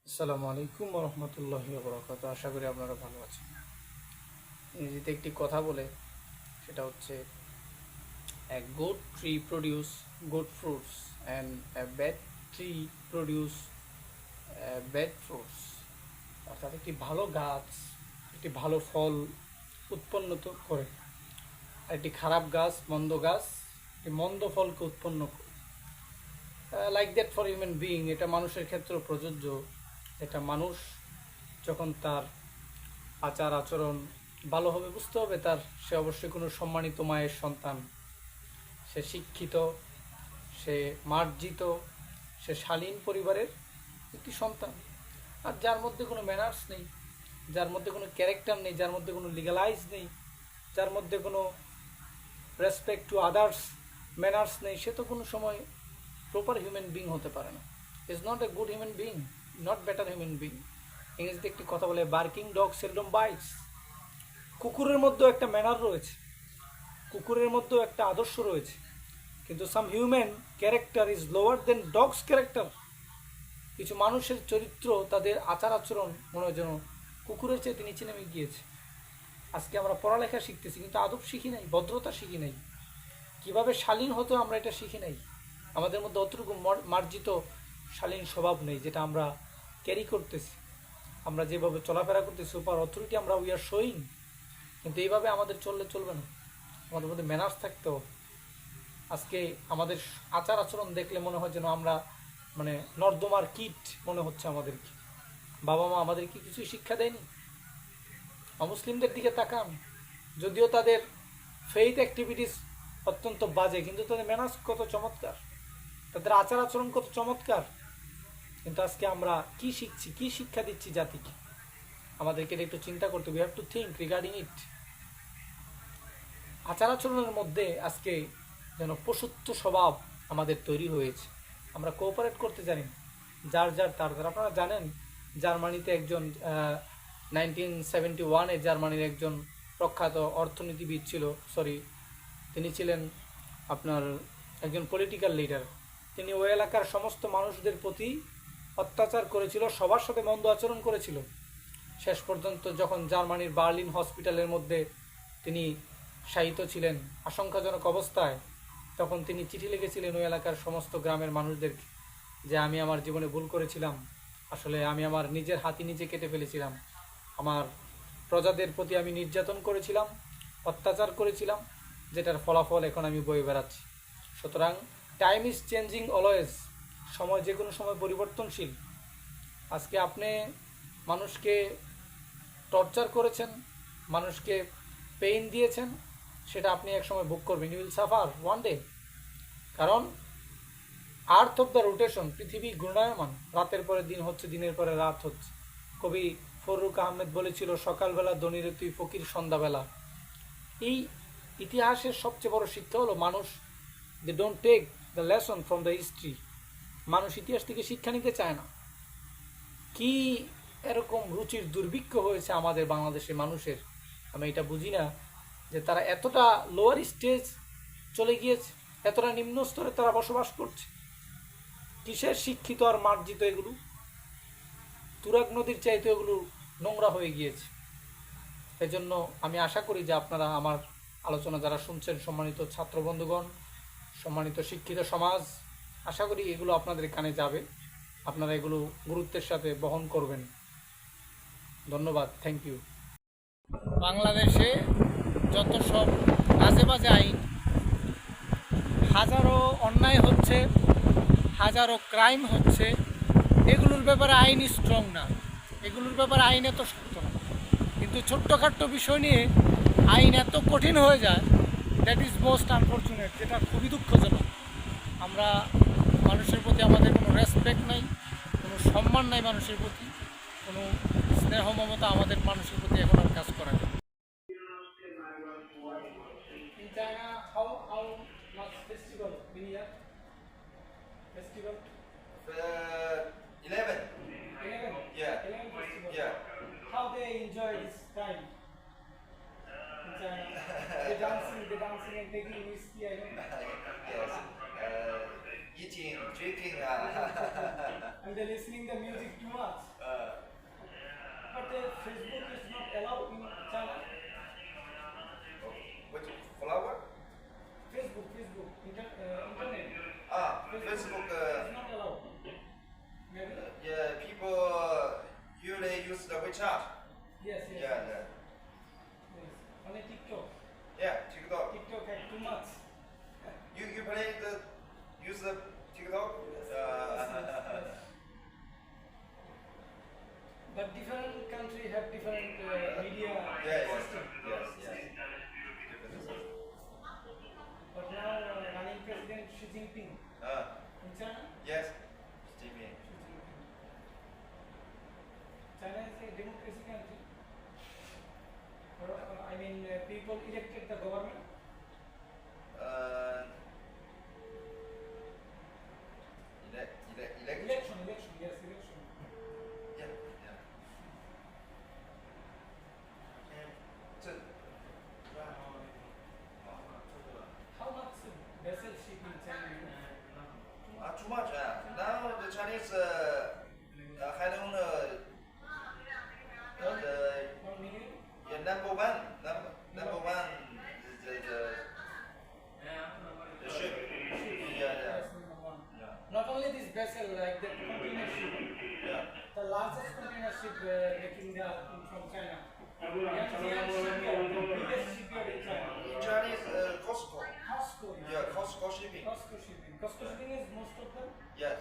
আসসালামু আলাইকুম রহমতুল্লাহি বরকাত। আশা করি আপনারা ভালো আছেন। ইংরেজিতে একটি কথা বলে, সেটা হচ্ছে a good tree produce good fruits and a bad tree produce bad fruits. অর্থাৎ একটি ভালো গাছ একটি ভালো ফল উৎপন্ন তো করে, আর একটি খারাপ গাছ মন্দ গাছ একটি মন্দ ফলকে উৎপন্ন করে। Like that for human being, এটা মানুষের ক্ষেত্রেও প্রযোজ্য। এটা মানুষ যখন তার আচার আচরণ ভালো হবে, বুঝতে হবে সে অবশ্যই কোনো সম্মানিত মায়ের সন্তান, সে শিক্ষিত, সে মার্জিত, সে শালীন পরিবারের একটি সন্তান। আর যার মধ্যে কোনো ম্যানার্স নেই, যার মধ্যে কোনো ক্যারেক্টার নেই, যার মধ্যে কোনো লিগালাইজ নেই, যার মধ্যে কোনো রেসপেক্ট টু আদার্স ম্যানার্স নেই, সে তো কোনো সময় প্রপার হিউম্যান বিং হতে পারে না। Is not a good human being, not better human being. ইংরেজিতে একটি কথা বলে, বার্কিং ডগ সেলডম বাইটস। কুকুরের মধ্যেও একটা ম্যানার রয়েছে, কুকুরের মধ্যেও একটা আদর্শ রয়েছে, কিন্তু some human character is lower than dogs character. কিছু মানুষের চরিত্র, তাদের আচার আচরণ মনে হয় যেন কুকুরের চেয়ে নিচে নেমে গিয়েছে। আজকে আমরা পড়ালেখা শিখতেছি, কিন্তু আদব শিখি নাই, ভদ্রতা শিখি নাই, কীভাবে শালীন হতো আমরা এটা শিখি নাই। আমাদের মধ্যে অতটুকু মার্জিত শালীন স্বভাব নেই, যেটা আমরা ক্যারি করতেছি। আমরা যেভাবে চলাফেরা করতেছি, সুপার অথরিটি আমরা উই আর শোয়িং, কিন্তু এইভাবে আমাদের চললে চলবে না। আমাদের মধ্যে ম্যানার্স থাকতে হবে। আজকে আমাদের আচার আচরণ দেখলে মনে হয় যেন আমরা নর্দমার কীট মনে হচ্ছে আমাদেরকে। বাবা মা আমাদেরকে কিছুই শিক্ষা দেয়নি। অমুসলিমদের দিকে তাকান, যদিও তাদের ফেইথ অ্যাক্টিভিটিস অত্যন্ত বাজে, কিন্তু তাদের ম্যানার্স কত চমৎকার, তাদের আচার আচরণ কত চমৎকার। কিন্তু আজকে আমরা কি শিখছি, কি শিক্ষা দিচ্ছি জাতিকে? আমাদেরকে এটা একটু চিন্তা করতে, we have to think regarding it. আচার আচরণের মধ্যে আজকে যেন পশুত্ব স্বভাব আমাদের তৈরি হয়েছে। আমরা কোঅপারেট করতে জানি, যার যার তার তার। আপনারা জানেন, জার্মানিতে একজন 1971-এ জার্মানির একজন প্রখ্যাত অর্থনীতিবিদ ছিল, তিনি ছিলেন আপনার একজন পলিটিক্যাল লিডার। তিনি ওই এলাকার সমস্ত মানুষদের প্রতি অত্যাচার করেছিল, সবার সাথে মন্দ আচরণ করেছিল। শেষ পর্যন্ত যখন জার্মানির বার্লিন হসপিটালের মধ্যে তিনি শায়িত ছিলেন আশঙ্কাজনক অবস্থায়, তখন তিনি চিঠি লিখেছিলেন ওই এলাকার সমস্ত গ্রামের মানুষদেরকে, যে আমি আমার জীবনে ভুল করেছিলাম, আসলে আমি আমার নিজের হাতি নিজে কেটে ফেলেছিলাম, আমার প্রজাদের প্রতি আমি নির্যাতন করেছিলাম, অত্যাচার করেছিলাম, যেটার ফলাফল এখন আমি বয়ে বেড়াচ্ছি। সুতরাং টাইম ইজ চেঞ্জিং অলওয়েজ, সময় যে কোনো সময় পরিবর্তনশীল। আজকে আপনি মানুষকে টর্চার করেছেন, মানুষকে পেইন দিয়েছেন, সেটা আপনি এক সময় ভোগ করবেন, you will suffer one day. কারণ আর্থ অফ দ্য রোটেশন, পৃথিবী ঘূর্ণায়মান, রাতের পরে দিন হচ্ছে, দিনের পরে রাত হচ্ছে। কবি ফররুখ আহমেদ বলেছিল, সকালবেলা ধনীরে তুই ফকির সন্ধ্যাবেলা। এই ইতিহাসের সবচেয়ে বড় শিক্ষা হলো মানুষ, they don't take the lesson from the history. মানুষ ইতিহাস থেকে শিক্ষা নিতে চায় না। কি এরকম রুচির দুর্ভিক্ষ হয়েছে আমাদের বাংলাদেশের মানুষের, আমি এটা বুঝি না, যে তারা এতটা লোয়ার স্টেজ চলে গিয়েছে, এতটা নিম্ন স্তরে তারা বসবাস করছে। কিসের শিক্ষিত আর মার্জিত এগুলো? তুরাগ নদীর চাইতে এগুলো নোংরা হয়ে গিয়েছে। এজন্য আমি আশা করি যে আপনারা আমার আলোচনা যারা শুনছেন, সম্মানিত ছাত্র বন্ধুগণ, সম্মানিত শিক্ষিত সমাজ, আশা করি এগুলো আপনাদের কানে যাবে, আপনারা এগুলো গুরুত্বের সাথে বহন করবেন। ধন্যবাদ, থ্যাংক ইউ। বাংলাদেশে যত সব বাজে বাজে আইন, হাজারো অন্যায় হচ্ছে, হাজারো ক্রাইম হচ্ছে, এগুলোর ব্যাপারে আইন স্ট্রং না, এগুলোর ব্যাপারে আইন এত শক্ত না। কিন্তু ছোট্টখাট্ট বিষয় নিয়ে আইন এত কঠিন হয়ে যায়, দ্যাট ইজ মোস্ট আনফর্চুনেট, যেটা খুবই দুঃখজনক। আমরা মানুষের প্রতি আমাদের কোনো রেসপেক্ট নাই, কোনো সম্মান নাই মানুষের প্রতি, কোনো স্নেহ মমতা আমাদের মানুষের প্রতি এখন আর কাজ করে না। In China, how much festival in year? Festival? 11. 11. Yeah. 11 festival. Yeah. How they enjoy this time in China? They dancing and taking whiskey, I know. Yes. Eating, drinking. And they listening listening the music too much. But Facebook is not allowed in China. Which flower? Facebook, internet. Facebook. Is not allowed. Maybe. Yeah, people usually use the WeChat. Yes. Yeah. Yes. Only TikTok. Yeah, TikTok. TikTok had too much. You use the TikTok? Yes. But different country have different media system. Yes. But now running President Xi Jinping in China. Yes. Jimmy. China is a democracy country. I mean, people elected the government. Election. Election. Yes, election. Yeah. How much vessel ship in China? Too much. Now the Chinese had on the 1 million? number one. Number one the ship. Yes, number one. Not only this vessel, like the container ship, the largest container ship making from China. Yantian shipyard, the biggest shipyard in China. In Chinese, Costco. Costco. Yeah, Costco shipping. Costco shipping. Costco shipping is most of them. Yes.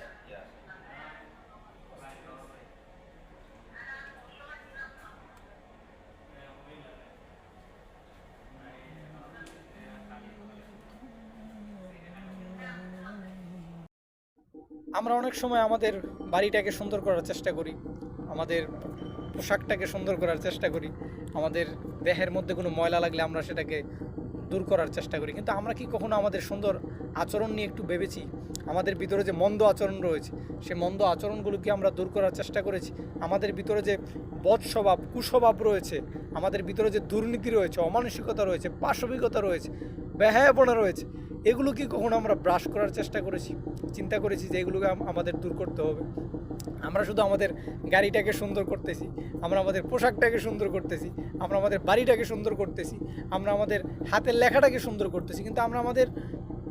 আমরা অনেক সময় আমাদের বাড়িটাকে সুন্দর করার চেষ্টা করি, আমাদের পোশাকটাকে সুন্দর করার চেষ্টা করি, আমাদের দেহের মধ্যে কোনো ময়লা লাগলে আমরা সেটাকে দূর করার চেষ্টা করি, কিন্তু আমরা কি কখনো আমাদের সুন্দর আচরণ নিয়ে একটু ভেবেছি? আমাদের ভিতরে যে মন্দ আচরণ রয়েছে, সেই মন্দ আচরণগুলোকে আমরা দূর করার চেষ্টা করেছি? আমাদের ভিতরে যে বদ স্বভাব, কুস্বভাব রয়েছে, আমাদের ভিতরে যে দুর্নীতি রয়েছে, অমানসিকতা রয়েছে, পাশবিকতা রয়েছে, বেহায়াপনা রয়েছে, এগুলো কি কখনো আমরা ব্রাশ করার চেষ্টা করেছি? চিন্তা করেছি যে এগুলোকে আমাদের দূর করতে হবে? আমরা শুধু আমাদের গাড়িটাকে সুন্দর করতেছি, আমরা আমাদের পোশাকটাকে সুন্দর করতেছি, আমরা আমাদের বাড়িটাকে সুন্দর করতেছি, আমরা আমাদের হাতের লেখাটাকে সুন্দর করতেছি, কিন্তু আমরা আমাদের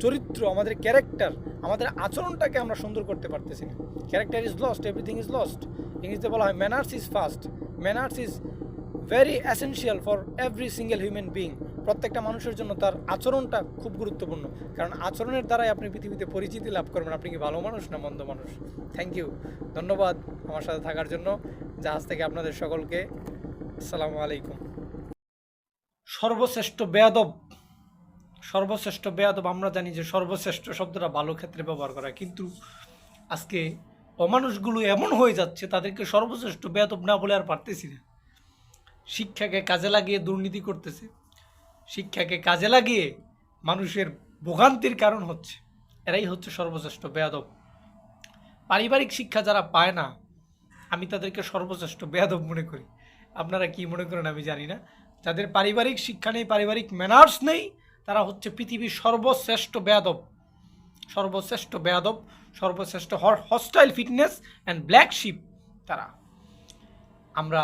চরিত্র, আমাদের ক্যারেক্টার, আমাদের আচরণটাকে আমরা সুন্দর করতে পারতেছি না। Character is lost, everything is lost. ইংরেজিতে বলা হয় manners is first. Manners is very essential for every single human being. প্রত্যেকটা মানুষের জন্য তার আচরণটা খুব গুরুত্বপূর্ণ, কারণ আচরণের দ্বারাই আপনি পৃথিবীতে পরিচিতি লাভ করবেন আপনি কি ভালো মানুষ না মন্দ মানুষ। থ্যাংক ইউ, ধন্যবাদ আমার সাথে থাকার জন্য। জাহাজ থেকে আপনাদের সকলকে আসসালামু আলাইকুম। সর্বশ্রেষ্ঠ বেয়াদব, সর্বশ্রেষ্ঠ বেয়াদব, আমরা জানি যে সর্বশ্রেষ্ঠ শব্দটা ভালো ক্ষেত্রে ব্যবহার করা, কিন্তু আজকে অমানুষগুলো এমন হয়ে যাচ্ছে তাদেরকে সর্বশ্রেষ্ঠ বেয়াদব না বলে আর পারতেছি না। শিক্ষাকে কাজে লাগিয়ে দুর্নীতি করতেছে, শিক্ষাকে কাজে লাগিয়ে মানুষের ভোগান্তির কারণ হচ্ছে, এরাই হচ্ছে সর্বশ্রেষ্ঠ বেয়াদব। পারিবারিক শিক্ষা যারা পায় না, আমি তাদেরকে সর্বশ্রেষ্ঠ বেয়াদব মনে করি। আপনারা কি মনে করেন আমি জানি না। যাদের পারিবারিক শিক্ষা নেই, পারিবারিক ম্যানার্স নেই, তারা হচ্ছে পৃথিবীর সর্বশ্রেষ্ঠ বেয়াদব, সর্বশ্রেষ্ঠ বেয়াদব, সর্বশ্রেষ্ঠ hostile fitness and black sheep তারা। আমরা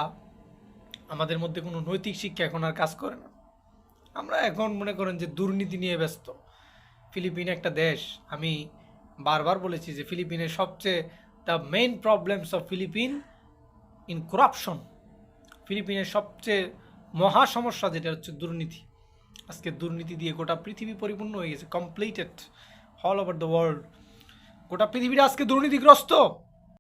আমাদের মধ্যে কোনো নৈতিক শিক্ষা এখন আর কাজ করে না। আমরা এখন মনে করেন যে দুর্নীতি নিয়ে ব্যস্ত। ফিলিপিন একটা দেশ, আমি বারবার বলেছি যে ফিলিপিনের সবচেয়ে the main problems of Philippine in corruption. ফিলিপিনের সবচেয়ে মহা সমস্যা যেটা হচ্ছে দুর্নীতি। আজকে দুর্নীতি দিয়ে গোটা পৃথিবী পরিপূর্ণ হয়ে গেছে, completed all over the world. গোটা পৃথিবীটা আজকে দুর্নীতিগ্রস্ত।